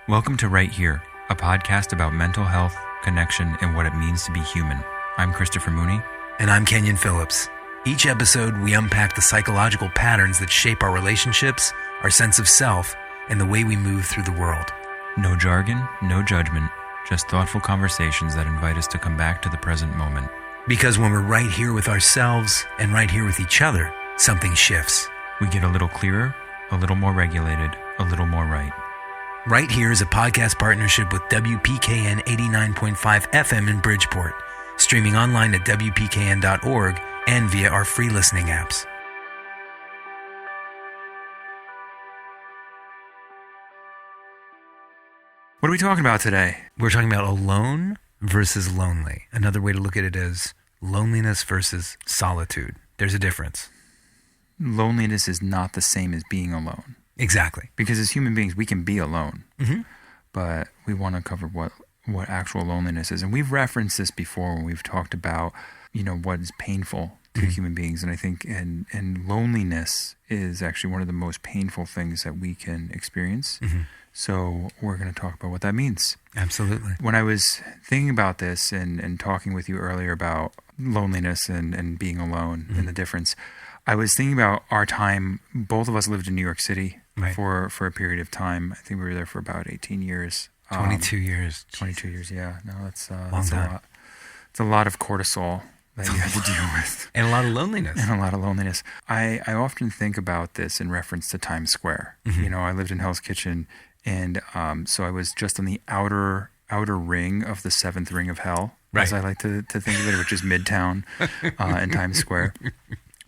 Welcome to Right Here, a podcast about mental health, connection, and what it means to be human. I'm Christopher Mooney. And I'm Kenyon Phillips. Each episode, we unpack the psychological patterns that shape our relationships, our sense of self, and the way we move through the world. No jargon, no judgment, just thoughtful conversations that invite us to come back to the present moment. Because when we're right here with ourselves and right here with each other, something shifts. We get a little clearer, a little more regulated, a little more right. Right Here is a podcast partnership with WPKN 89.5 FM in Bridgeport, streaming online at WPKN.org and via our free listening apps. What are we talking about today? We're talking about alone versus lonely. Another way to look at it is loneliness versus solitude. There's a difference. Loneliness is not the same as being alone. Exactly. Because as human beings, we can be alone. Mm-hmm. But we want to cover what actual loneliness is. And we've referenced this before when we've talked about, what is painful to human beings. And I think and loneliness is actually one of the most painful things that we can experience. Mm-hmm. So we're going to talk about what that means. Absolutely. When I was thinking about this and talking with you earlier about loneliness and being alone and the difference, I was thinking about our time. Both of us lived in New York City for a period of time. I think we were there for about 18 years. 22 years. 22 years, yeah. No, that's Long a time. lot. It's a lot of cortisol that you have to deal with. And a lot of loneliness. And a lot of loneliness. I often think about this in reference to Times Square. Mm-hmm. I lived in Hell's Kitchen, and so I was just on the outer ring of the seventh ring of hell, as I like to think of it, which is Midtown and Times Square.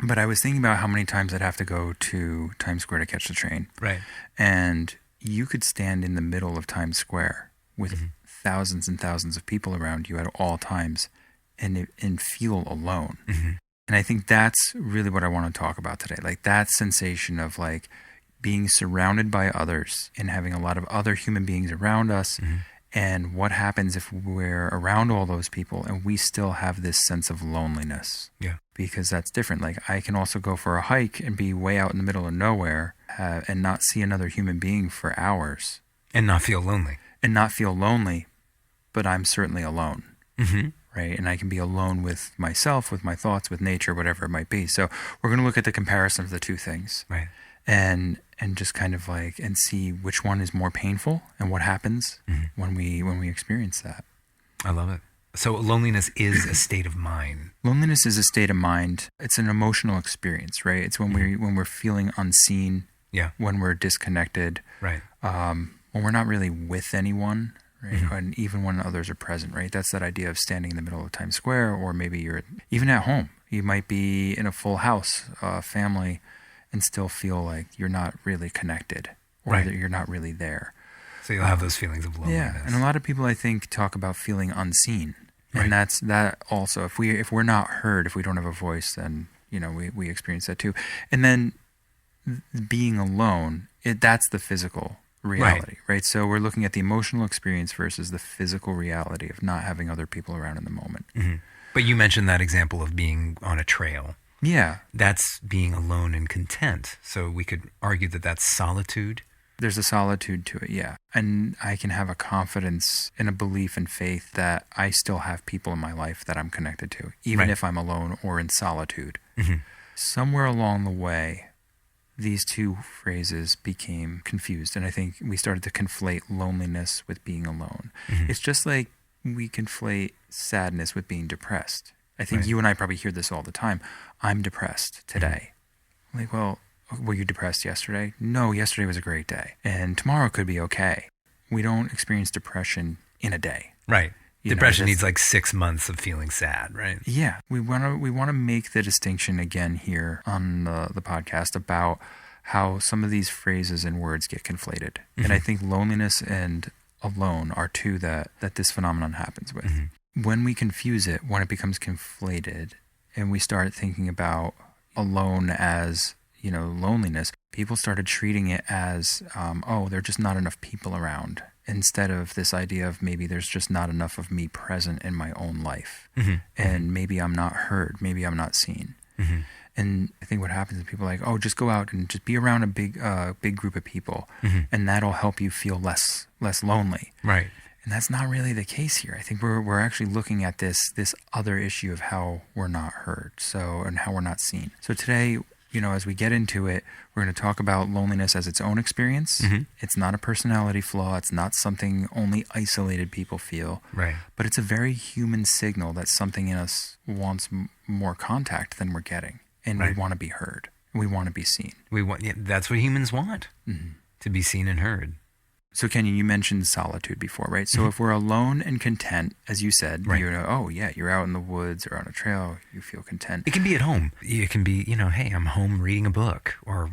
But I was thinking about how many times I'd have to go to Times Square to catch the train. Right. And you could stand in the middle of Times Square with thousands and thousands of people around you at all times and feel alone. Mm-hmm. And I think that's really what I want to talk about today. Like that sensation of like being surrounded by others and having a lot of other human beings around us. Mm-hmm. And what happens if we're around all those people and we still have this sense of loneliness? Yeah. Because that's different. Like I can also go for a hike and be way out in the middle of nowhere and not see another human being for hours. And not feel lonely. And not feel lonely, but I'm certainly alone. Mm-hmm. Right? And I can be alone with myself, with my thoughts, with nature, whatever it might be. So we're going to look at the comparison of the two things. Right. And just kind of like and see which one is more painful and what happens when we experience that. I love it. So loneliness is a state of mind. Loneliness is a state of mind. It's an emotional experience, right? It's when we're feeling unseen. Yeah. When we're disconnected. Right. When we're not really with anyone, right? Mm-hmm. And even when others are present, right? That's that idea of standing in the middle of Times Square, or maybe you're even at home. You might be in a full house, family, and still feel like you're not really connected, or that you're not really there. So you'll have those feelings of loneliness. Yeah, and a lot of people I think talk about feeling unseen, and that's that also. If we're not heard, if we don't have a voice, then we experience that too. And then being alone, that's the physical reality, right? So we're looking at the emotional experience versus the physical reality of not having other people around in the moment. Mm-hmm. But you mentioned that example of being on a trail. Yeah. That's being alone and content. So we could argue that that's solitude. There's a solitude to it, yeah. And I can have a confidence and a belief and faith that I still have people in my life that I'm connected to, even if I'm alone or in solitude. Mm-hmm. Somewhere along the way, these two phrases became confused. And I think we started to conflate loneliness with being alone. Mm-hmm. It's just like we conflate sadness with being depressed. I think you and I probably hear this all the time. I'm depressed today. Mm-hmm. Like, well, were you depressed yesterday? No, yesterday was a great day. And tomorrow could be okay. We don't experience depression in a day. Right. Depression needs like 6 months of feeling sad, right? Yeah. We want to make the distinction again here on the podcast about how some of these phrases and words get conflated. Mm-hmm. And I think loneliness and alone are two that this phenomenon happens with. Mm-hmm. When we confuse it, when it becomes conflated, and we start thinking about alone as, loneliness, people started treating it as, there are just not enough people around, instead of this idea of maybe there's just not enough of me present in my own life. Mm-hmm. And maybe I'm not heard, maybe I'm not seen. Mm-hmm. And I think what happens is people are like, oh, just go out and just be around a big group of people, and that'll help you feel less lonely. Right. And that's not really the case here. I think we're actually looking at this other issue of how we're not heard, and how we're not seen. So today, as we get into it, we're going to talk about loneliness as its own experience. It's not a personality flaw. It's not something only isolated people feel. Right. But it's a very human signal that something in us wants more contact than we're getting. And we want to be heard. We want to be seen. That's what humans want, to be seen and heard. So, Kenyon, you mentioned solitude before, right? So if we're alone and content, as you said, right. You're out in the woods or on a trail, you feel content. It can be at home. It can be, hey, I'm home reading a book or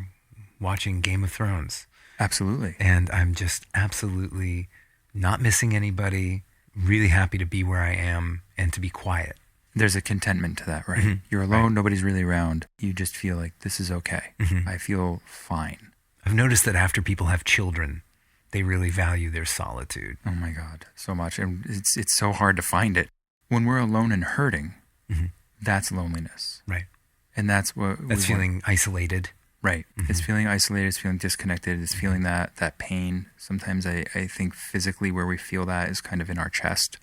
watching Game of Thrones. Absolutely. And I'm just absolutely not missing anybody, really happy to be where I am and to be quiet. There's a contentment to that, right? You're alone, nobody's really around. You just feel like this is okay. I feel fine. I've noticed that after people have children, they really value their solitude. Oh my God, so much. And it's so hard to find it. When we're alone and hurting, that's loneliness. Right. And that's what... That's feeling isolated. Right. It's feeling isolated. It's feeling disconnected. It's feeling that pain. Sometimes I think physically where we feel that is kind of in our chest.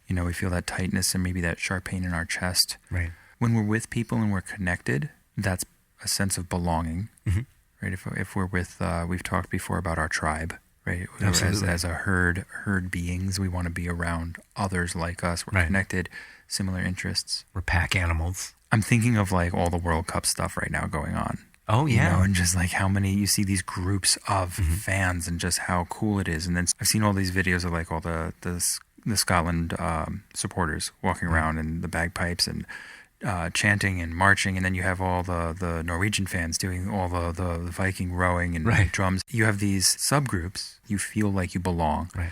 We feel that tightness and maybe that sharp pain in our chest. Right. When we're with people and we're connected, that's a sense of belonging. Right. If we're with, we've talked before about our tribe, right? Absolutely. As a herd beings, we want to be around others like us. We're connected, similar interests. We're pack animals. I'm thinking of like all the World Cup stuff right now going on. Oh, yeah. And just like how many, you see these groups of fans and just how cool it is. And then I've seen all these videos of like all the Scotland supporters walking around and the bagpipes and chanting and marching, and then you have all the Norwegian fans doing all the Viking rowing and drums. You have these subgroups. You feel like you belong. Right.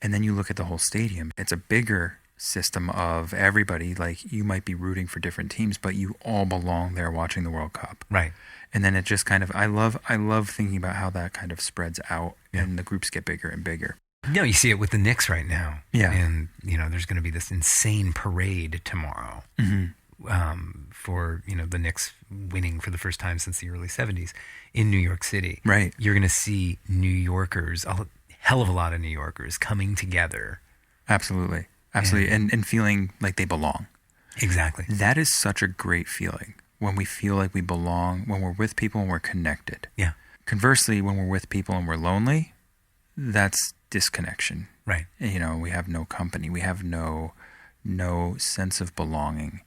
And then you look at the whole stadium. It's a bigger system of everybody. Like you might be rooting for different teams, but you all belong there watching the World Cup. Right. And then it just kind of, I love thinking about how that kind of spreads out and the groups get bigger and bigger. No, you see it with the Knicks right now. Yeah. And, there's going to be this insane parade tomorrow. For the Knicks winning for the first time since the early 70s in New York City. Right. You're going to see New Yorkers, a hell of a lot of New Yorkers coming together. Absolutely. And feeling like they belong. Exactly. That is such a great feeling when we feel like we belong, when we're with people and we're connected. Yeah. Conversely, when we're with people and we're lonely, that's disconnection. Right. We have no company. We have no sense of belonging.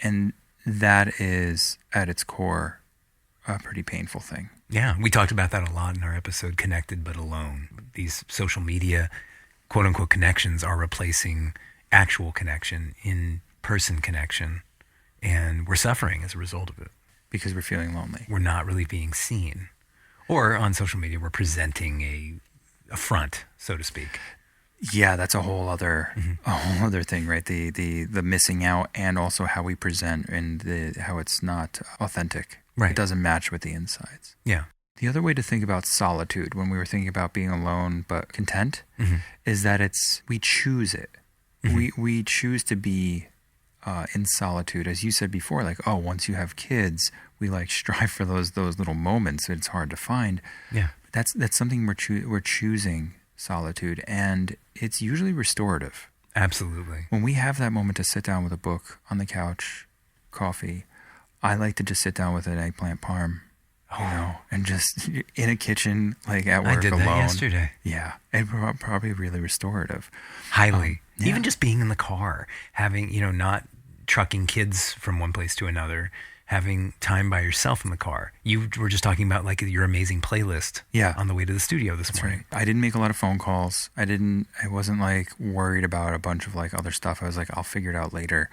And that is, at its core, a pretty painful thing. Yeah, we talked about that a lot in our episode, Connected But Alone. These social media, quote-unquote, connections are replacing actual connection, in-person connection, and we're suffering as a result of it. Because we're feeling lonely. We're not really being seen. Or on social media, we're presenting a front, so to speak. Yeah, that's a whole other thing, right? The missing out, and also how we present, and how it's not authentic. Right. It doesn't match with the insides. Yeah. The other way to think about solitude, when we were thinking about being alone but content, is that we choose it. We choose to be in solitude, as you said before. Like, once you have kids, we like strive for those little moments. It's hard to find. Yeah. But that's something we're choosing. Solitude, and it's usually restorative. Absolutely. When we have that moment to sit down with a book on the couch, coffee, I like to just sit down with an eggplant parm, and just in a kitchen, like at work alone. I did that yesterday. Yeah, and probably really restorative. Highly. Even just being in the car, having, not trucking kids from one place to another, having time by yourself in the car. You were just talking about like your amazing playlist on the way to the studio this morning. Right. I didn't make a lot of phone calls. I wasn't like worried about a bunch of like other stuff. I was like, I'll figure it out later.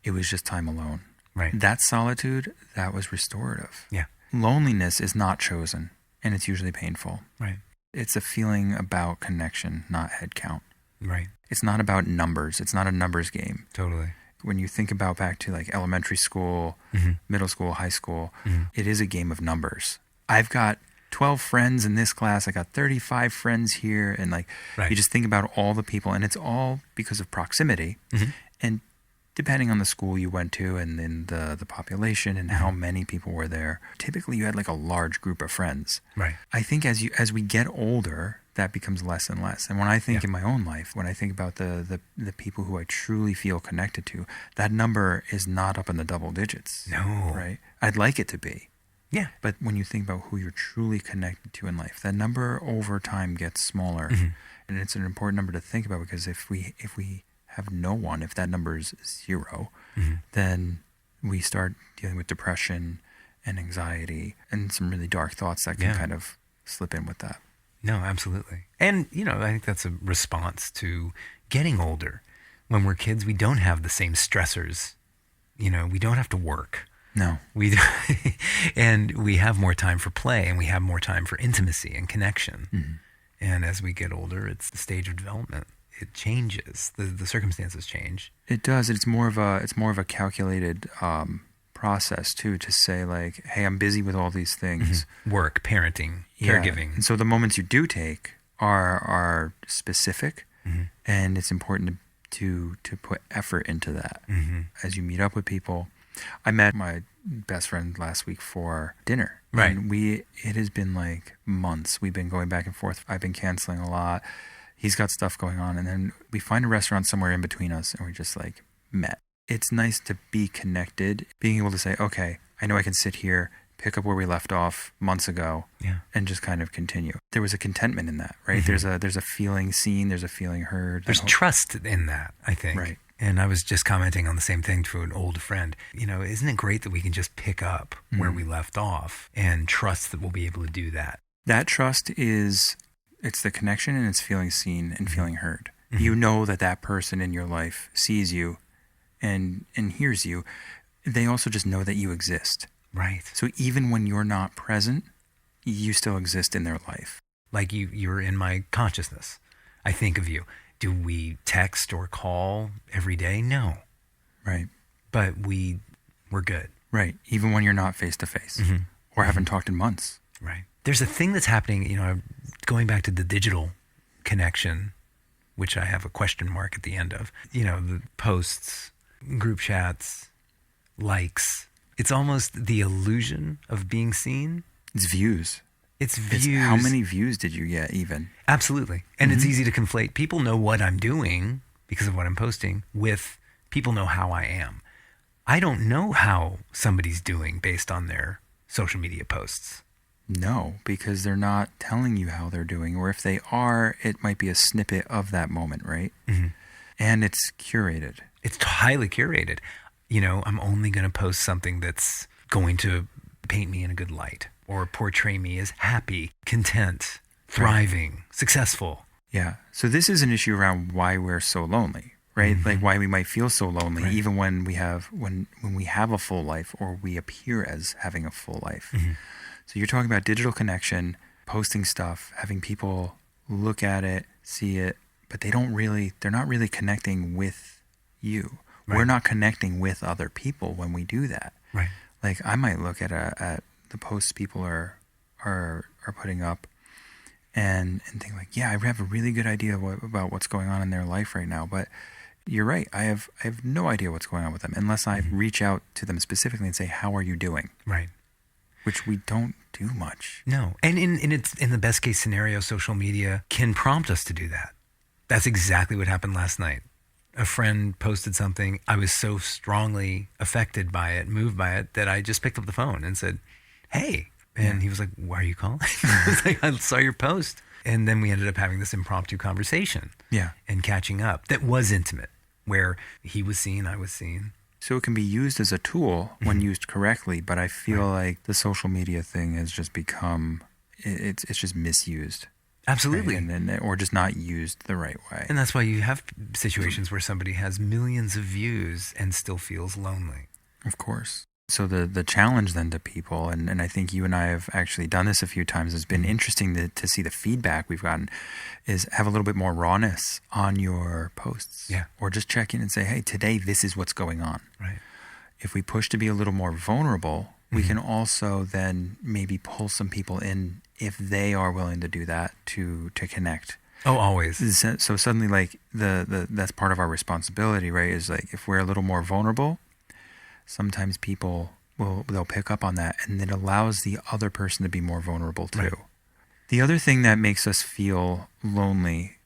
It was just time alone. Right. That solitude, that was restorative. Yeah. Loneliness is not chosen, and it's usually painful. Right. It's a feeling about connection, not head count. Right. It's not about numbers. It's not a numbers game. Totally. When you think about back to like elementary school, middle school, high school, it is a game of numbers. I've got 12 friends in this class. I got 35 friends here. And like, you just think about all the people, and it's all because of proximity. And depending on the school you went to and then the population and how many people were there, typically you had like a large group of friends. Right. I think as we get older, that becomes less and less. And when I think in my own life, when I think about the people who I truly feel connected to, that number is not up in the double digits. No. Right? I'd like it to be. Yeah. But when you think about who you're truly connected to in life, that number over time gets smaller. And it's an important number to think about, because if we have no one, if that number is 0, then we start dealing with depression and anxiety and some really dark thoughts that can kind of slip in with that. No, absolutely. And, I think that's a response to getting older. When we're kids, we don't have the same stressors. We don't have to work. No. And we have more time for play, and we have more time for intimacy and connection. And as we get older, it's the stage of development. It changes. The circumstances change. It does. It's more of a calculated process too, to say like, hey, I'm busy with all these things. Work, parenting, caregiving. And so the moments you do take are specific, and it's important to put effort into that. As you meet up with people. I met my best friend last week for dinner. Right. And it has been like months. We've been going back and forth. I've been canceling a lot. He's got stuff going on. And then we find a restaurant somewhere in between us, and we just like met. It's nice to be connected, being able to say, okay, I know I can sit here, pick up where we left off months ago, and just kind of continue. There was a contentment in that, right? There's a feeling seen, there's a feeling heard. There's trust in that, I think. Right. And I was just commenting on the same thing to an old friend. Isn't it great that we can just pick up where we left off and trust that we'll be able to do that? That trust it's the connection, and it's feeling seen and feeling heard. You know that person in your life sees you and hears you. They also just know that you exist. Right. So even when you're not present, you still exist in their life. Like you're in my consciousness. I think of you. Do we text or call every day? No. Right. But we're good. Right. Even when you're not face to face or haven't talked in months. Right. There's a thing that's happening, going back to the digital connection, which I have a question mark at the end of, the posts, group chats, likes. It's almost the illusion of being seen. It's views. It's views. How many views did you get even? Absolutely. And it's easy to conflate. People know what I'm doing because of what I'm posting with people know how I am. I don't know how somebody's doing based on their social media posts. No, because they're not telling you how they're doing. Or if they are, it might be a snippet of that moment, right? And it's curated. It's highly curated. I'm only going to post something that's going to paint me in a good light or portray me as happy, content, thriving, successful. Yeah. So this is an issue around why we're so lonely, right? Like why we might feel so lonely, even when we have a full life, or we appear as having a full life. So you're talking about digital connection, posting stuff, having people look at it, see it, but they're not really connecting with you. Right. We're not connecting with other people when we do that. Right. Like I might look at the posts people are putting up and think like, yeah, I have a really good idea about what's going on in their life right now. But you're right. I have no idea what's going on with them unless I reach out to them specifically and say, how are you doing? Right. Which we don't do much. No. And in the best case scenario, social media can prompt us to do that. That's exactly what happened last night. A friend posted something. I was so strongly affected by it, moved by it, that I just picked up the phone and said, hey. And he was like, why are you calling? I was like, I saw your post. And then we ended up having this impromptu conversation. Yeah. And catching up that was intimate, where he was seen, I was seen. So it can be used as a tool when used correctly, but I feel like the social media thing has just become, it's just misused. Absolutely. Right? Or just not used the right way. And that's why you have situations where somebody has millions of views and still feels lonely. Of course. So the challenge then to people, and I think you and I have actually done this a few times, has been interesting to see the feedback we've gotten, is have a little bit more rawness on your posts. Yeah. Or just check in and say, hey, today this is what's going on. Right. If we push to be a little more vulnerable, we can also then maybe pull some people in if they are willing to do that to connect. Oh, always. So suddenly, like, that's part of our responsibility, right? Is like, if we're a little more vulnerable, sometimes people they'll pick up on that, and it allows the other person to be more vulnerable too. Right. The other thing that makes us feel lonely,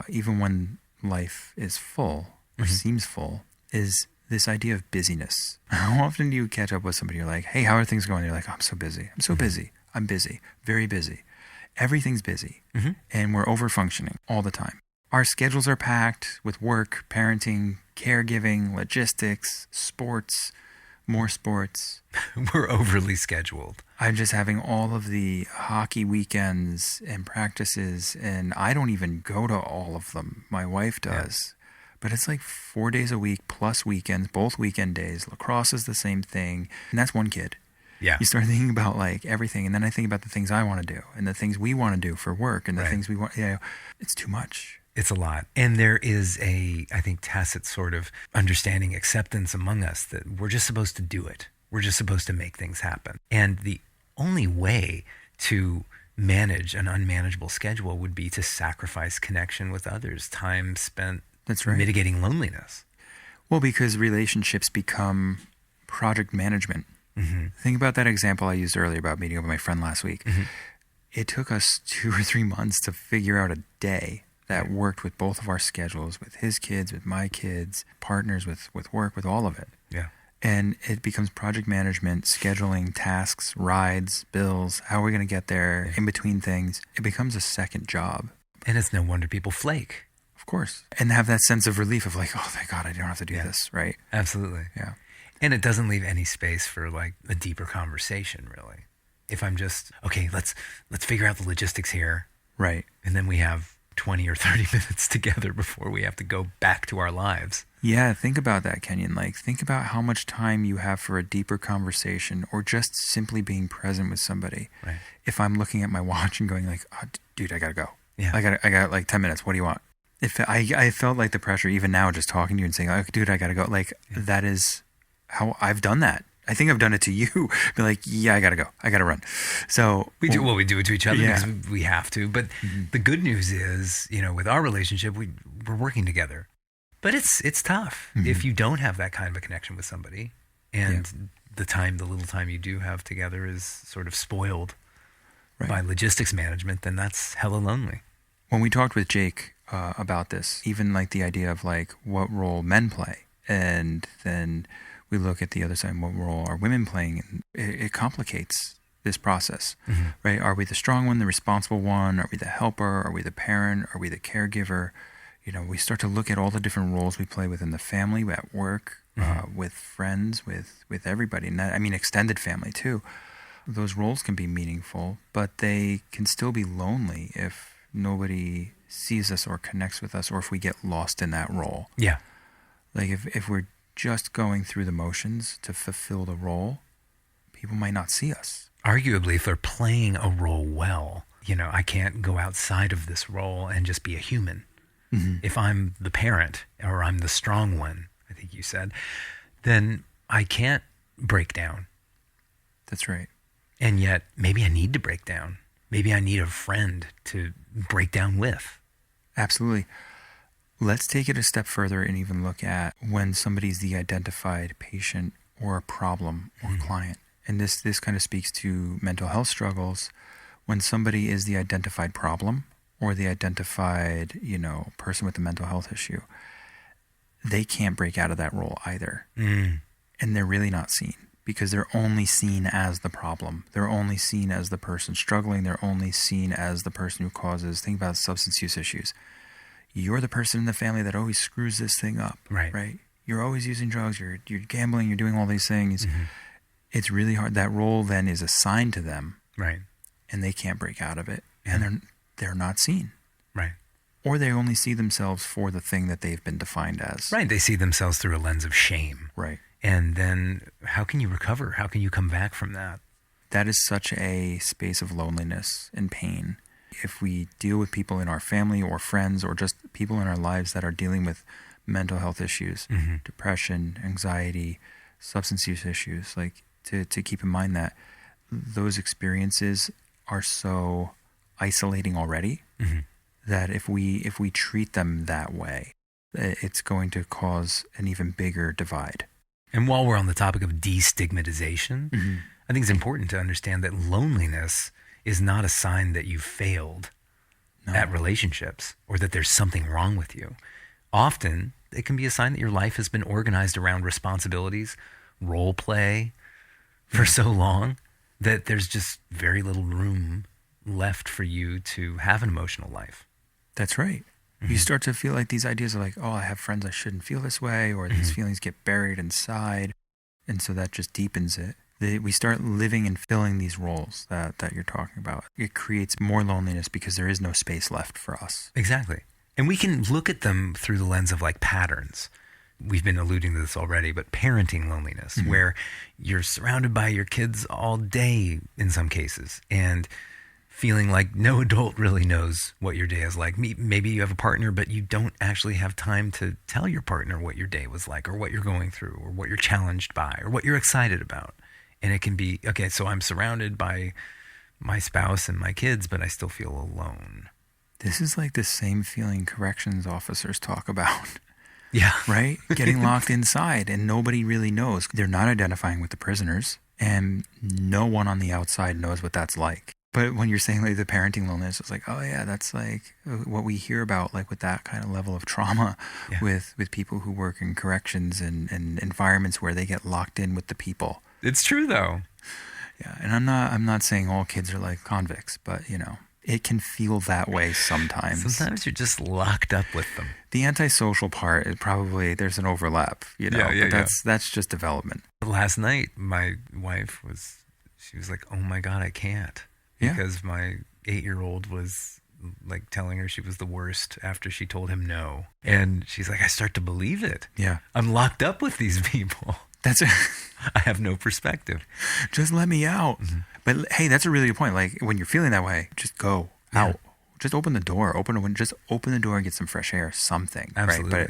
even when life is full or seems full, is this idea of busyness. How often do you catch up with somebody? You're like, "Hey, how are things going?" You're like, "Oh, I'm so busy. I'm so busy. I'm busy. Very busy. Everything's busy." And we're over functioning all the time. Our schedules are packed with work, parenting, caregiving, logistics, sports, more sports. We're overly scheduled. I'm just having all of the hockey weekends and practices, and I don't even go to all of them. My wife does. But it's like 4 days a week plus weekends, both weekend days. Lacrosse is the same thing. And that's one kid. Yeah. You start thinking about like everything. And then I think about the things I want to do and the things we want to do for work and the things we want. It's too much. It's a lot. And there is I think, tacit sort of understanding, acceptance among us that we're just supposed to do it. We're just supposed to make things happen. And the only way to manage an unmanageable schedule would be to sacrifice connection with others, time spent mitigating loneliness. Well, because relationships become project management. Think about that example I used earlier about meeting up with my friend last week. It took us 2 or 3 months to figure out a day that worked with both of our schedules, with his kids, with my kids, partners, with work, with all of it. Yeah. And it becomes project management, scheduling tasks, rides, bills, how are we going to get there, in between things. It becomes a second job. And it's no wonder people flake. Of course. And have that sense of relief of like, oh, thank God I don't have to do this, right? Absolutely. Yeah. And it doesn't leave any space for like a deeper conversation, really. If I'm just, okay, let's figure out the logistics here. Right. And then we have 20 or 30 minutes together before we have to go back to our lives. Yeah, think about that, Kenyon. Like, think about how much time you have for a deeper conversation or just simply being present with somebody. Right. If I'm looking at my watch and going like, oh, dude, I got to go. Yeah. I got like 10 minutes. What do you want? I felt like the pressure even now just talking to you and saying, oh, dude, I got to go. Like, that is how I've done that. I think I've done it to you. Be like, yeah, I got to go. I got to run. So we do it to each other because we have to. But the good news is, with our relationship, we're working together. But it's tough if you don't have that kind of a connection with somebody, and the little time you do have together is sort of spoiled by logistics management. Then that's hella lonely. When we talked with Jake about this, even like the idea of like what role men play, and then we look at the other side, what role are women playing, and it complicates this process, right? Are we the strong one, the responsible one? Are we the helper? Are we the parent? Are we the caregiver? We start to look at all the different roles we play within the family, at work, with friends, with everybody. And that, I mean, extended family too. Those roles can be meaningful, but they can still be lonely if nobody sees us or connects with us, or if we get lost in that role. Yeah. Like if we're just going through the motions to fulfill the role, people might not see us. Arguably, if they're playing a role well, I can't go outside of this role and just be a human. If I'm the parent or I'm the strong one, I think you said, then I can't break down. That's right. And yet maybe I need to break down. Maybe I need a friend to break down with. Absolutely. Let's take it a step further and even look at when somebody's the identified patient or a problem or client. And this kind of speaks to mental health struggles. When somebody is the identified problem or the identified, person with a mental health issue, they can't break out of that role either. And they're really not seen because they're only seen as the problem. They're only seen as the person struggling. They're only seen as the person who causes, think about substance use issues. You're the person in the family that always screws this thing up, right? You're always using drugs, you're gambling, you're doing all these things. It's really hard. That role then is assigned to them. Right. And they can't break out of it. And they're not seen. Right. Or they only see themselves for the thing that they've been defined as. Right. They see themselves through a lens of shame. Right. And then how can you recover? How can you come back from that? That is such a space of loneliness and pain. If we deal with people in our family or friends or just people in our lives that are dealing with mental health issues, depression, anxiety, substance use issues, like to keep in mind that those experiences are so isolating already that if we treat them that way, it's going to cause an even bigger divide. And while we're on the topic of destigmatization, I think it's important to understand that loneliness is not a sign that you've failed at relationships or that there's something wrong with you. Often, it can be a sign that your life has been organized around responsibilities, role play for so long that there's just very little room left for you to have an emotional life. That's right. You start to feel like these ideas are like, oh, I have friends, I shouldn't feel this way, or these feelings get buried inside. And so that just deepens it. We start living and filling these roles that you're talking about. It creates more loneliness because there is no space left for us. Exactly. And we can look at them through the lens of like patterns. We've been alluding to this already, but parenting loneliness, where you're surrounded by your kids all day in some cases, and feeling like no adult really knows what your day is like. Maybe you have a partner, but you don't actually have time to tell your partner what your day was like, or what you're going through, or what you're challenged by, or what you're excited about. And it can be, okay, so I'm surrounded by my spouse and my kids, but I still feel alone. This is like the same feeling corrections officers talk about. Yeah. Right? Getting locked inside and nobody really knows. They're not identifying with the prisoners, and no one on the outside knows what that's like. But when you're saying like the parenting loneliness, it's like, oh yeah, that's like what we hear about, like with that kind of level of trauma with people who work in corrections and environments where they get locked in with the people. It's true though. Yeah. And I'm not saying all kids are like convicts, but it can feel that way sometimes. Sometimes you're just locked up with them. The antisocial part is probably, there's an overlap, but that's just development. Last night, my wife she was like, oh my God, I can't. Because my 8-year-old was like telling her she was the worst after she told him no. And she's like, I start to believe it. Yeah. I'm locked up with these people. I have no perspective. Just let me out. But hey, that's a really good point. Like when you're feeling that way, just go out. Just open the door. Just open the door and get some fresh air. Something. Absolutely.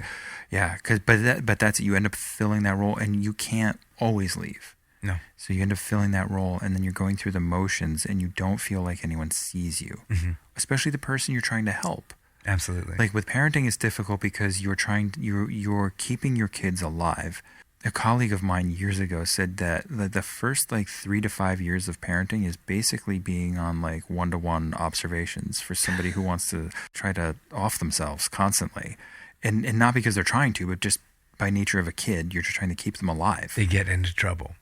Right? But that's, you end up filling that role, and you can't always leave. No. So you end up filling that role, and then you're going through the motions, and you don't feel like anyone sees you, especially the person you're trying to help. Absolutely. Like with parenting, it's difficult because you're keeping your kids alive. A colleague of mine years ago said that the first like 3 to 5 years of parenting is basically being on like one-to-one observations for somebody who wants to try to off themselves constantly, and not because they're trying to, but just by nature of a kid, you're just trying to keep them alive. They get into trouble.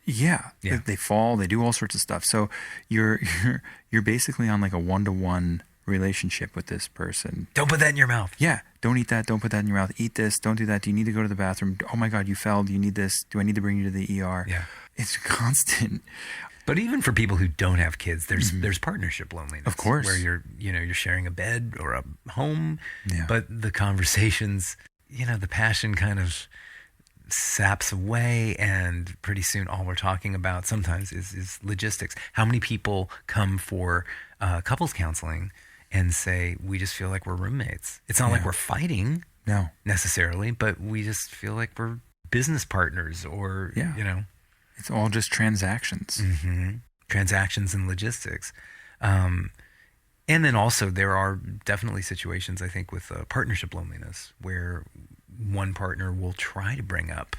Yeah. They fall, they do all sorts of stuff. So you're basically on like a one-to-one relationship with this person. Don't put that in your mouth. Yeah. Don't eat that. Don't put that in your mouth. Eat this. Don't do that. Do you need to go to the bathroom? Oh my God, you fell. Do you need this? Do I need to bring you to the ER? Yeah. It's constant. But even for people who don't have kids, there's partnership loneliness. Of course. Where you're sharing a bed or a home, Yeah. but the conversations, the passion kind of saps away, and pretty soon all we're talking about sometimes is logistics. How many people come for couples counseling and say, we just feel like we're roommates? It's not like we're fighting necessarily, but we just feel like we're business partners, or it's all just transactions. Transactions and logistics. And then also there are definitely situations, I think, with partnership loneliness where one partner will try to bring up,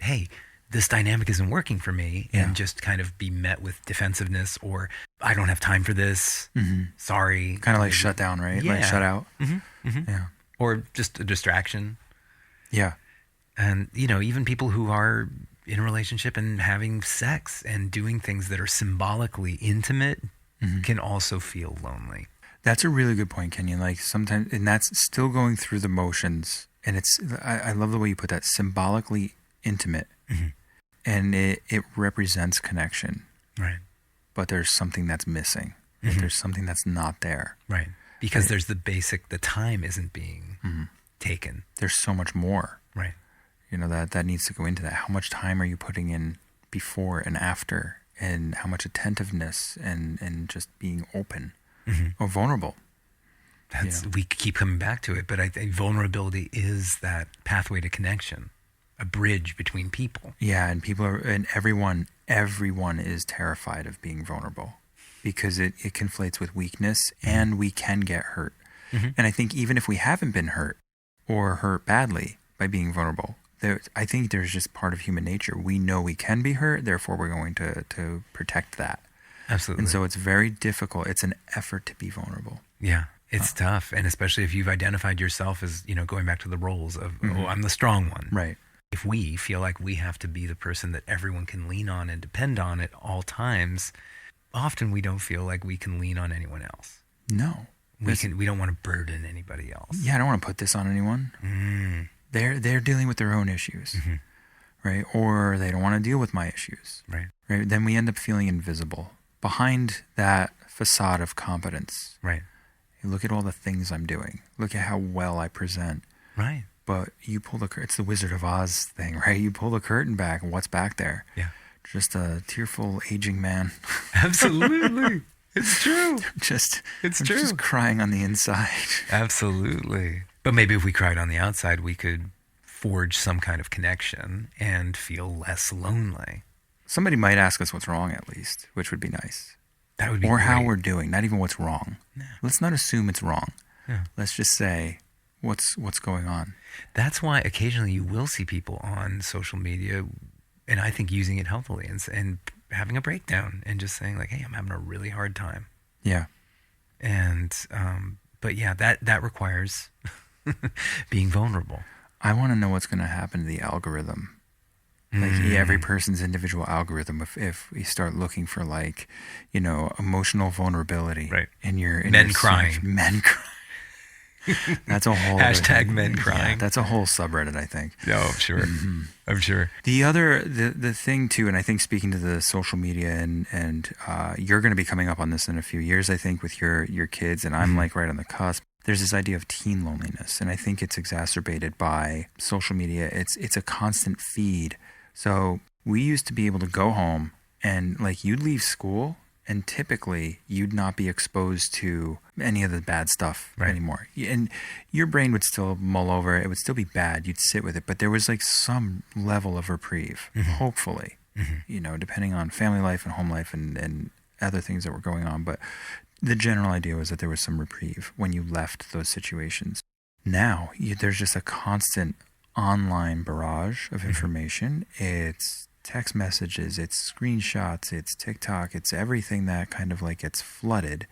hey, this dynamic isn't working for me, and just kind of be met with defensiveness, or I don't have time for this. Sorry. Kind of like shut down, right? Yeah. Like shut out. Yeah. Or just a distraction. Yeah. And, even people who are in a relationship and having sex and doing things that are symbolically intimate can also feel lonely. That's a really good point, Kenyon. Like sometimes, and that's still going through the motions. And I love the way you put that, symbolically intimate. And it represents connection. Right. But there's something that's missing. There's something that's not there. Right. Because there's the time isn't being taken. There's so much more. Right. That needs to go into that. How much time are you putting in before and after, and how much attentiveness and just being open or vulnerable. We keep coming back to it, but I think vulnerability is that pathway to connection, a bridge between people. Yeah, and everyone is terrified of being vulnerable because it conflates with weakness, and we can get hurt. And I think even if we haven't been hurt or hurt badly by being vulnerable, I think there's just part of human nature. We know we can be hurt, therefore we're going to protect that. Absolutely. And so it's very difficult. It's an effort to be vulnerable. Yeah, it's tough. And especially if you've identified yourself as, going back to the roles of, oh, I'm the strong one. Right. If we feel like we have to be the person that everyone can lean on and depend on at all times, often we don't feel like we can lean on anyone else. No. We don't want to burden anybody else. Yeah, I don't want to put this on anyone. They're dealing with their own issues, right? Or they don't want to deal with my issues, Right. Then we end up feeling invisible behind that facade of competence. Right. You look at all the things I'm doing. Look at how well I present. Right. But you pull it's the Wizard of Oz thing, right? You pull the curtain back, and what's back there? Yeah. Just a tearful, aging man. Absolutely. It's true. I'm just crying on the inside. Absolutely. But maybe if we cried on the outside, we could forge some kind of connection and feel less lonely. Somebody might ask us what's wrong at least, which would be nice. That would be Or great. how we're doing, not even what's wrong. Yeah. Let's not assume it's wrong. Yeah. Let's just say what's going on. That's why occasionally you will see people on social media, and I think using it healthily and having a breakdown and just saying like, hey, I'm having a really hard time. Yeah. And, but yeah, that requires being vulnerable. I want to know what's going to happen to the algorithm. Like every person's individual algorithm. If we start looking for emotional vulnerability, Right. in your Men search, crying. men crying. That's a whole Hashtag men crying. Yeah, that's a whole subreddit, I think. No, I'm sure. I'm sure. The thing too, and I think speaking to the social media and you're going to be coming up on this in a few years, I think, with your kids, and I'm like right on the cusp. There's this idea of teen loneliness, and I think it's exacerbated by social media. It's a constant feed. So we used to be able to go home and you'd leave school and typically you'd not be exposed to any of the bad stuff anymore. And your brain would still mull over it. It would still be bad. You'd sit with it. But there was some level of reprieve, hopefully, depending on family life and home life and other things that were going on. But the general idea was that there was some reprieve when you left those situations. Now, there's just a constant online barrage of information. It's text messages, it's screenshots, it's TikTok, it's everything that kind of gets flooded.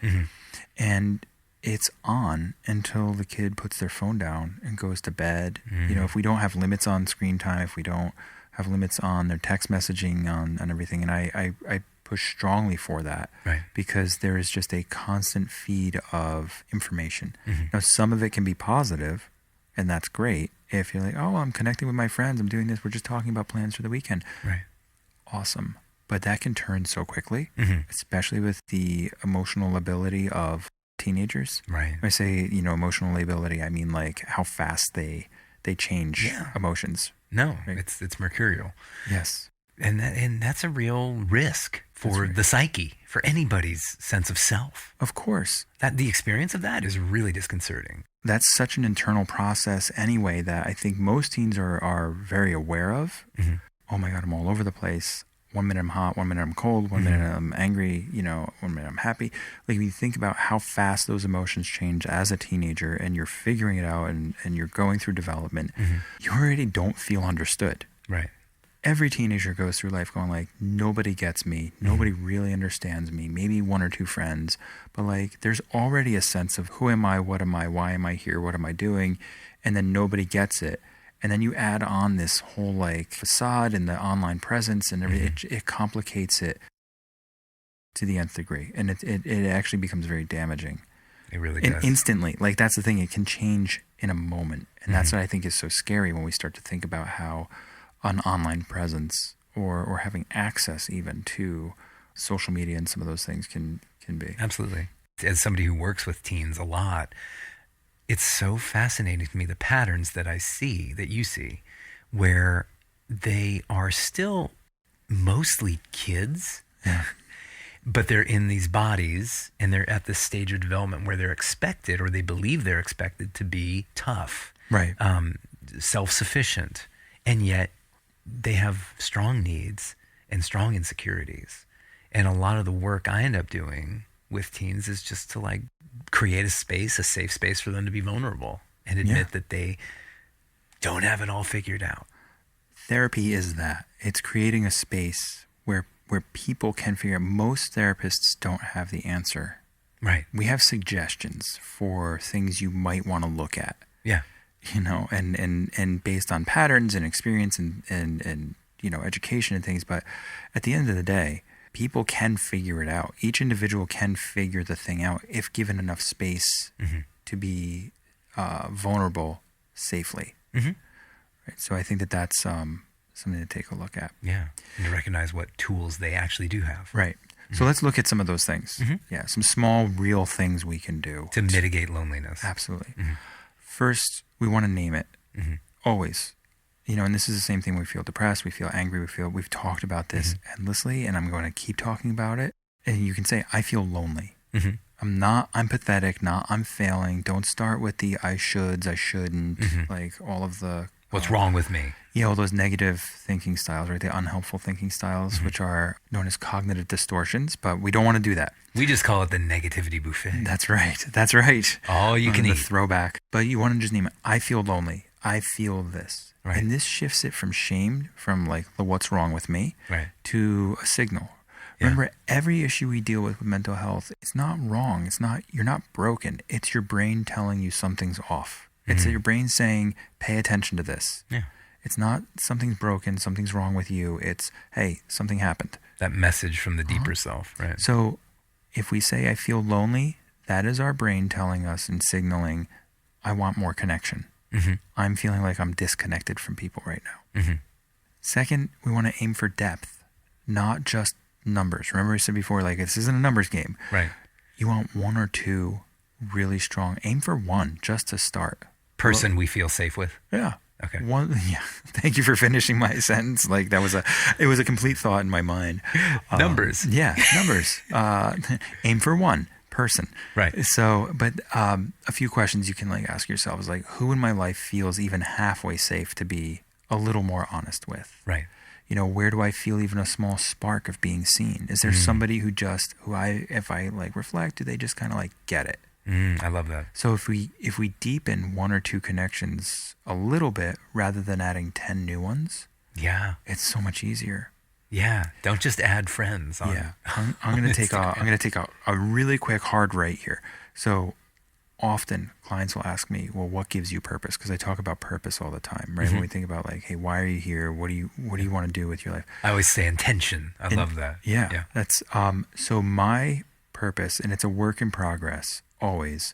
And it's on until the kid puts their phone down and goes to bed. If we don't have limits on screen time, if we don't have limits on their text messaging on everything, and I push strongly for that, because there is just a constant feed of information. Now, some of it can be positive, and that's great. If you're like, oh, I'm connecting with my friends, I'm doing this, we're just talking about plans for the weekend. Right. Awesome. But that can turn so quickly, especially with the emotional ability of teenagers. Right. When I say, emotional ability, I mean how fast they change emotions. No, it's mercurial. Yes. And that's a real risk for the psyche, for anybody's sense of self. Of course. That the experience of that is really disconcerting. That's such an internal process anyway that I think most teens are very aware of. Oh my God, I'm all over the place. 1 minute I'm hot, 1 minute I'm cold, 1 minute I'm angry, 1 minute I'm happy. When you think about how fast those emotions change as a teenager and you're figuring it out and you're going through development, you already don't feel understood. Right. Every teenager goes through life going nobody gets me, nobody really understands me, maybe one or two friends, but there's already a sense of who am I, what am I, why am I here, what am I doing, and then nobody gets it. And then you add on this whole facade and the online presence and everything. It complicates it to the nth degree, and it actually becomes very damaging. It really does. And instantly, that's the thing, it can change in a moment, and that's what I think is so scary when we start to think about how an online presence or having access even to social media and some of those things can be. Absolutely. As somebody who works with teens a lot, it's so fascinating to me, the patterns that I see, that you see, where they are still mostly kids, but they're in these bodies and they're at this stage of development where they're expected, or they believe they're expected to be tough, right, self-sufficient, and yet they have strong needs and strong insecurities. And a lot of the work I end up doing with teens is just to like create a safe space for them to be vulnerable and admit that they don't have it all figured out. Therapy is that. It's creating a space where people can figure out. Most therapists don't have the answer. Right. We have suggestions for things you might want to look at. Yeah. You know, and based on patterns and experience and you know, education and things. But at the end of the day, people can figure it out. Each individual can figure the thing out if given enough space to be vulnerable safely. Mm-hmm. Right? So I think that's something to take a look at. Yeah. And to recognize what tools they actually do have. Right. So let's look at some of those things. Yeah, some small, real things we can do to mitigate loneliness. Absolutely. First, we want to name it. Always. You know, and this is the same thing. We feel depressed, we feel angry, we've talked about this endlessly, and I'm going to keep talking about it. And you can say, I feel lonely. I'm pathetic, not I'm failing. Don't start with the I shoulds, I shouldn't, like all of the... What's wrong with me? Yeah, all those negative thinking styles, right? The unhelpful thinking styles, which are known as cognitive distortions, but we don't want to do that. We just call it the negativity buffet. That's right. That's right. All you can eat. The throwback. But you want to just name it, I feel lonely. I feel this. Right. And this shifts it from shame, from like the what's wrong with me, to a signal. Remember, every issue we deal with mental health, it's not wrong. You're not broken. It's your brain telling you something's off. It's your brain saying, pay attention to this. Yeah. It's not something's broken, something's wrong with you. It's, hey, something happened. That message from the deeper self, right? So if we say, I feel lonely, that is our brain telling us and signaling, I want more connection. I'm feeling like I'm disconnected from people right now. Second, we want to aim for depth, not just numbers. Remember I said before, like, this isn't a numbers game. Right. You want one or two really strong. Aim for one just to start. Person we feel safe with. Yeah. Okay. One. Yeah. Thank you for finishing my sentence. Like it was a complete thought in my mind. Numbers. Yeah. Numbers. Aim for one person. Right. So, but a few questions you can like ask yourself is like, who in my life feels even halfway safe to be a little more honest with? Right. You know, where do I feel even a small spark of being seen? Is there somebody if I like reflect, do they just kind of like get it? I love that. So if we deepen one or two connections a little bit rather than adding 10 new ones, it's so much easier. Yeah, don't just add friends. I'm going to take a really quick hard right here. So often clients will ask me, well, what gives you purpose? Because I talk about purpose all the time, right? When we think about like, hey, why are you here? What do you want to do with your life? I always say intention. I love that. Yeah. That's so my purpose, and it's a work in progress always.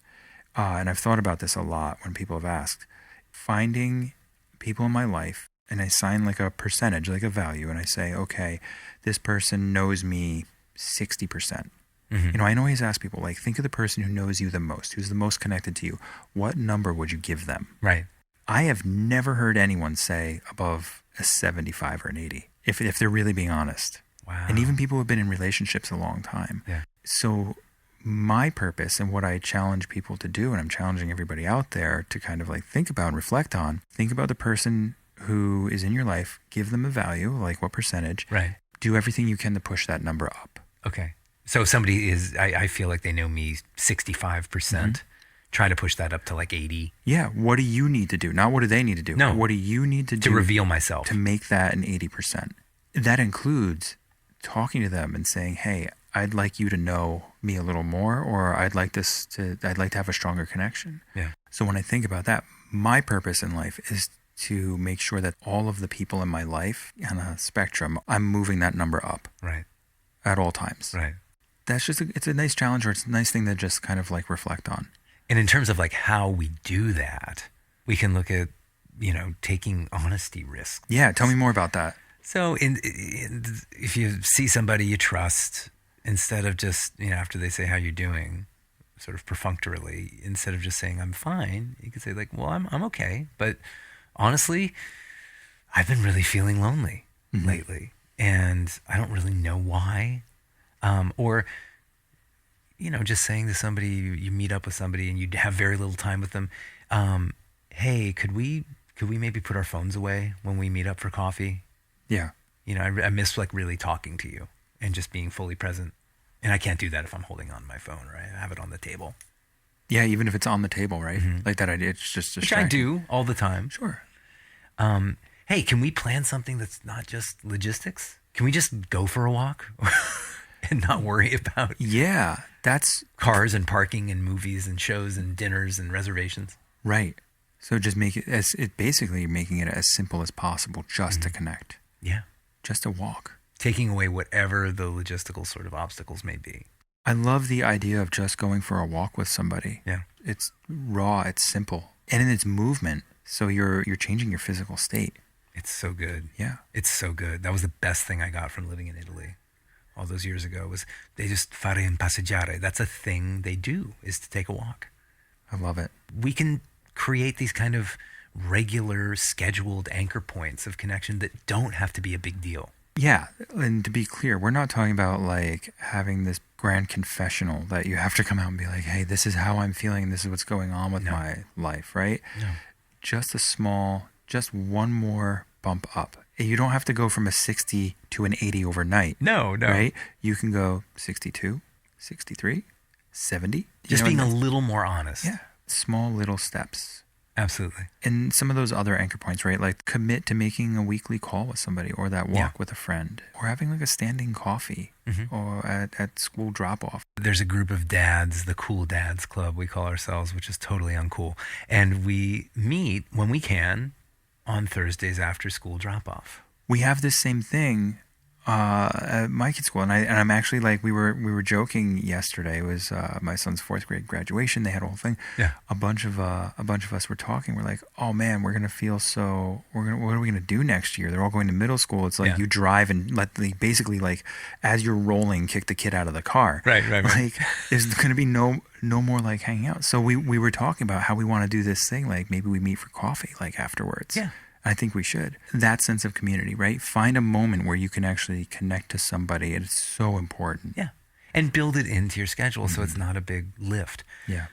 And I've thought about this a lot when people have asked, finding people in my life, and I assign like a percentage, like a value, and I say, okay, this person knows me 60%. You know, I always ask people, like, think of the person who knows you the most, who's the most connected to you. What number would you give them? Right. I have never heard anyone say above a 75 or an 80, if they're really being honest. Wow. And even people who have been in relationships a long time. Yeah. So my purpose and what I challenge people to do, and I'm challenging everybody out there to kind of like think about and reflect on, think about the person who is in your life, give them a value, like what percentage. Right. Do everything you can to push that number up. Okay. So if somebody is, I feel like they know me 65%, try to push that up to like 80. Yeah. What do you need to do? Not what do they need to do. No. What do you need to do? To reveal myself. To make that an 80%. That includes talking to them and saying, hey, I'd like you to know me a little more, or I'd like to have a stronger connection. Yeah. So when I think about that, my purpose in life is to make sure that all of the people in my life on a spectrum, I'm moving that number up. Right. At all times. Right. That's just it's a nice challenge, or it's a nice thing to just kind of like reflect on. And in terms of like how we do that, we can look at, taking honesty risks. Yeah. Tell me more about that. So if you see somebody you trust, instead of just, after they say how you're doing, sort of perfunctorily, instead of just saying I'm fine, you could say like, well, I'm okay. But honestly, I've been really feeling lonely lately, and I don't really know why. Or, just saying to somebody, you meet up with somebody and you have very little time with them. Hey, could we maybe put our phones away when we meet up for coffee? Yeah. I miss like really talking to you and just being fully present. And I can't do that if I'm holding on my phone, right? I have it on the table. Yeah, even if it's on the table, right? Like that idea, it's just Which I do all the time. Sure. Hey, can we plan something that's not just logistics? Can we just go for a walk and not worry about Yeah, that's cars and parking and movies and shows and dinners and reservations? right. So just make it basically making it as simple as possible just to connect, Yeah. just to walk. Taking away whatever the logistical sort of obstacles may be. I love the idea of just going for a walk with somebody. Yeah. It's raw, it's simple, and in its movement. So you're changing your physical state. It's so good. Yeah. It's so good. That was the best thing I got from living in Italy all those years ago was they just fare un passeggiare. That's a thing they do, is to take a walk. I love it. We can create these kind of regular scheduled anchor points of connection that don't have to be a big deal. Yeah, and to be clear, we're not talking about like having this grand confessional that you have to come out and be like, hey, this is how I'm feeling and this is what's going on with my life, right? No. Just one more bump up. You don't have to go from a 60 to an 80 overnight. No. Right? You can go 62, 63, 70. Just being a little more honest. Yeah. Small little steps. Absolutely. And some of those other anchor points, right? Like commit to making a weekly call with somebody or that walk with a friend or having like a standing coffee or at school drop off. There's a group of dads, the Cool Dads Club, we call ourselves, which is totally uncool. And we meet when we can on Thursdays after school drop off. We have this same thing at my kid's school, and I'm actually like we were joking yesterday. It was my son's 4th grade graduation. They had a whole thing. Yeah. A bunch of us were talking. We're like, oh man, what are we gonna do next year? They're all going to middle school. It's like you drive and basically like as you're rolling, kick the kid out of the car. Right. Like there's gonna be no more like hanging out. So we were talking about how we want to do this thing. Like maybe we meet for coffee like afterwards. Yeah. I think we should. That sense of community, right? Find a moment where you can actually connect to somebody. It's so important. Yeah. And build it into your schedule so it's not a big lift. Yeah.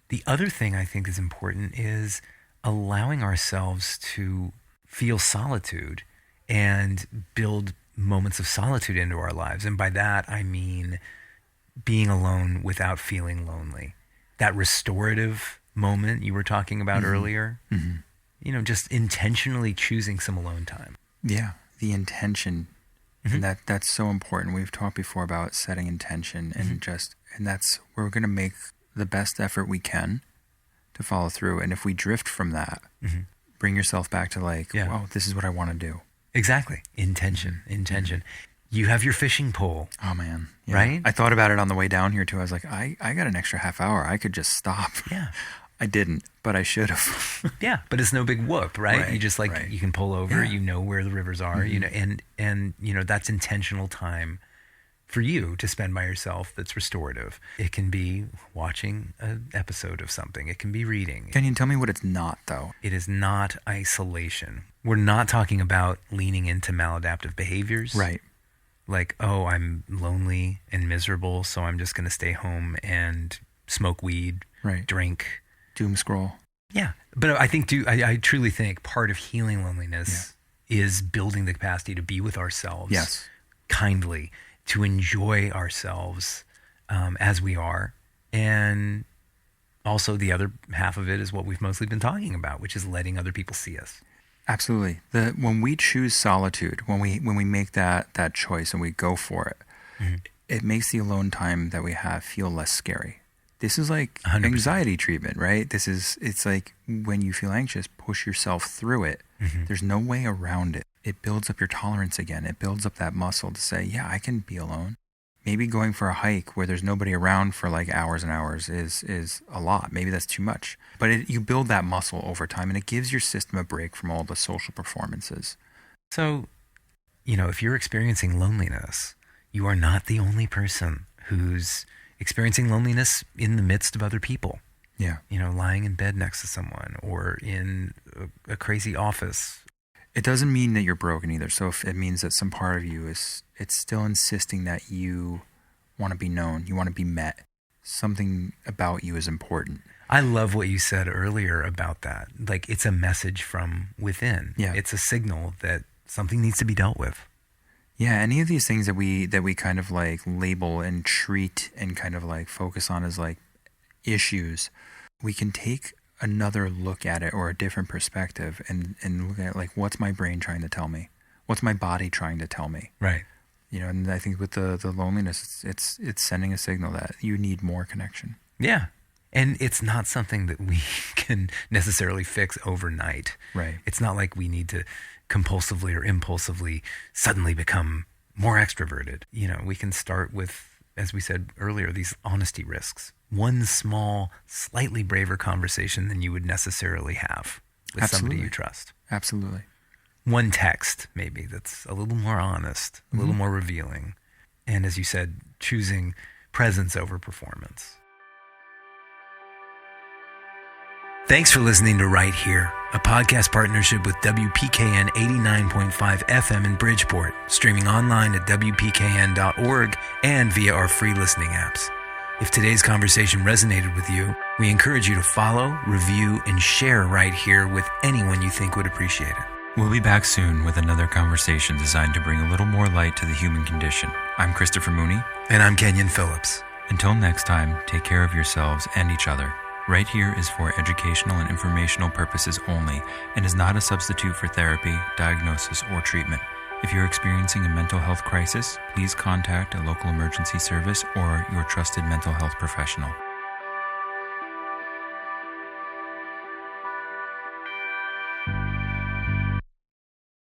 The other thing I think is important is allowing ourselves to feel solitude and build moments of solitude into our lives. And by that, I mean being alone without feeling lonely. That restorative moment you were talking about earlier. Mm-hmm. You know, just intentionally choosing some alone time. Yeah, the intention, and that's so important. We've talked before about setting intention, and that's we're going to make the best effort we can to follow through. And if we drift from that, bring yourself back to like, oh, this is what I want to do. Exactly, intention. You have your fishing pole. Oh man, right? I thought about it on the way down here too. I was like, I got an extra half hour. I could just stop. Yeah. I didn't, but I should have. Yeah, but it's no big whoop, right? You just you can pull over, you know where the rivers are, you know, and you know, that's intentional time for you to spend by yourself that's restorative. It can be watching an episode of something. It can be reading. Can you tell me what it's not though? It is not isolation. We're not talking about leaning into maladaptive behaviors. Right. Like, oh, I'm lonely and miserable, so I'm just going to stay home and smoke weed, drink, doom scroll. Yeah. But I think I truly think part of healing loneliness is building the capacity to be with ourselves kindly, to enjoy ourselves as we are. And also the other half of it is what we've mostly been talking about, which is letting other people see us. Absolutely. When we choose solitude, when we make that choice and we go for it, it makes the alone time that we have feel less scary. This is like 100%. Anxiety treatment, right? It's like when you feel anxious, push yourself through it. There's no way around it. It builds up your tolerance again. It builds up that muscle to say, yeah, I can be alone. Maybe going for a hike where there's nobody around for like hours and hours is a lot. Maybe that's too much. But you build that muscle over time, and it gives your system a break from all the social performances. So, you know, if you're experiencing loneliness, you are not the only person who's experiencing loneliness in the midst of other people. Yeah. You know, lying in bed next to someone or in a crazy office. It doesn't mean that you're broken either. So if it means that some part of you it's still insisting that you want to be known, you want to be met. Something about you is important. I love what you said earlier about that. Like, it's a message from within. Yeah. It's a signal that something needs to be dealt with. Yeah, any of these things that we kind of like label and treat and kind of like focus on as like issues, we can take another look at it or a different perspective and look at like, what's my brain trying to tell me? What's my body trying to tell me? Right. You know, and I think with the loneliness, it's sending a signal that you need more connection. Yeah. And it's not something that we can necessarily fix overnight. Right. It's not like we need to compulsively or impulsively suddenly become more extroverted. You know, we can start with, as we said earlier, these honesty risks. One small, slightly braver conversation than you would necessarily have with somebody you trust. Absolutely. One text, maybe, that's a little more honest, a little more revealing. And as you said, choosing presence over performance. Thanks for listening to Right Here, a podcast partnership with WPKN 89.5 FM in Bridgeport, streaming online at WPKN.org and via our free listening apps. If today's conversation resonated with you, we encourage you to follow, review, and share Right Here with anyone you think would appreciate it. We'll be back soon with another conversation designed to bring a little more light to the human condition. I'm Christopher Mooney. And I'm Kenyon Phillips. Until next time, take care of yourselves and each other. Right Here is for educational and informational purposes only and is not a substitute for therapy, diagnosis, or treatment. If you're experiencing a mental health crisis, please contact a local emergency service or your trusted mental health professional.